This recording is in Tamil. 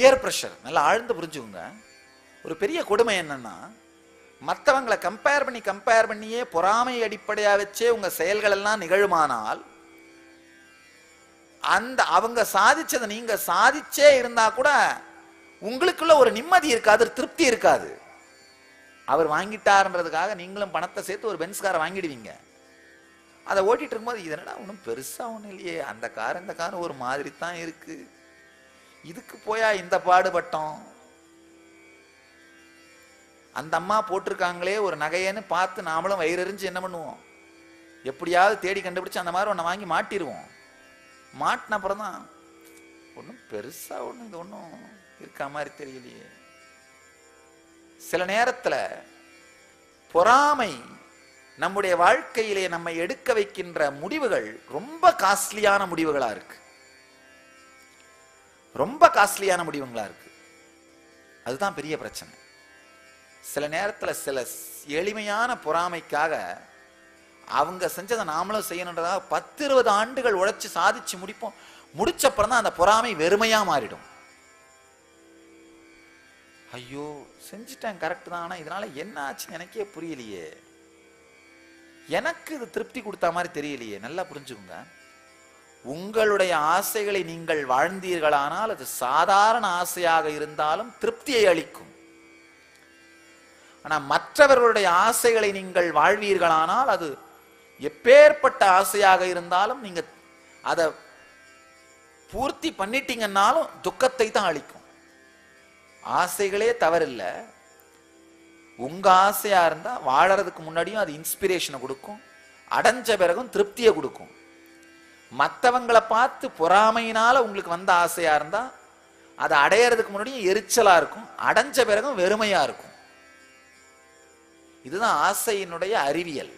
Pier pressure. நல்லா ஆழ்ந்து புரிஞ்சுக்கோங்க. ஒரு பெரிய கொடுமை என்னன்னா, மற்றவங்களை கம்பேர் பண்ணியே பொறாமை அடிப்படையா வச்சே உங்க செயல்கள் எல்லாம் நிகழுமானால், அந்த அவங்க சாதிச்சதை நீங்க சாதிச்சே இருந்தா கூட உங்களுக்குள்ள ஒரு நிம்மதி இருக்காது, திருப்தி இருக்காது. அவர் வாங்கிட்டாருன்றதுக்காக நீங்களும் பணத்தை சேர்த்து ஒரு பென்ஸ் காரை வாங்கிடுவீங்க. அதை ஓட்டிட்டு இருக்கும்போது இது என்னடா ஒன்றும் பெருசா ஒன்றும் இல்லையே, அந்த கார் இந்த கார் ஒரு மாதிரி தான் இருக்கு, இதுக்கு போயா இந்த பாடுபட்டோம், அந்த அம்மா போட்டிருக்காங்களே ஒரு நகையன்னு பார்த்து நாமளும் வயிறறிஞ்சு என்ன பண்ணுவோம், எப்படியாவது தேடி கண்டுபிடிச்சு அந்த மாதிரி ஒன்றை வாங்கி மாட்டிடுவோம். மாட்டின அப்புறம் தான் ஒன்றும் பெருசா ஒன்றும் இது ஒன்றும் இருக்கா மாதிரி தெரியலையே. சில நேரத்தில் பொறாமை நம்முடைய வாழ்க்கையிலே நம்மை எடுக்க வைக்கின்ற முடிவுகள் ரொம்ப காஸ்ட்லியான முடிவுகளா இருக்கு, ரொம்ப காஸ்ட்லியான முடிவுகளா இருக்கு. அதுதான் பெரிய பிரச்சனை. சில நேரத்தில் சில எளிமையான பொறாமைக்காக அவங்க செஞ்சதை நாமளும் செய்யணுன்றதாக 10-20 ஆண்டுகள் உழைச்சு சாதிச்சு முடிப்போம். முடிச்சப்பறம் தான் அந்த பொறாமை வெறுமையா மாறிடும். ஐயோ செஞ்சுட்டேன் கரெக்ட் தான், ஆனா இதனால என்ன ஆச்சுன்னு எனக்கே புரியலையே, எனக்கு இது திருப்தி கொடுத்த மாதிரி தெரியலையே. நல்லா புரிஞ்சுக்கோங்க. உங்களுடைய ஆசைகளை நீங்கள் வாழ்ந்தீர்களானால் அது சாதாரண ஆசையாக இருந்தாலும் திருப்தியை அளிக்கும். ஆனா மற்றவர்களுடைய ஆசைகளை நீங்கள் வாழ்வீர்களானால் அது எப்பேற்பட்ட ஆசையாக இருந்தாலும் நீங்க அதை பூர்த்தி பண்ணிட்டீங்கன்னாலும் துக்கத்தை தான் அளிக்கும். ஆசைகளே தவறில்லை, உங்க ஆசையா இருந்தா வாழறதுக்கு முன்னாடியும் அது இன்ஸ்பிரேஷனை கொடுக்கும், அடைஞ்ச பிறகும் திருப்தியை கொடுக்கும். மற்றவங்களை பார்த்து பொறாமையினால உங்களுக்கு வந்த ஆசையா இருந்தா அதை அடையறதுக்கு முன்னாடியும் எரிச்சலா இருக்கும், அடைஞ்ச பிறகும் வெறுமையா இருக்கும். இதுதான் ஆசையினுடைய அறிவியல்.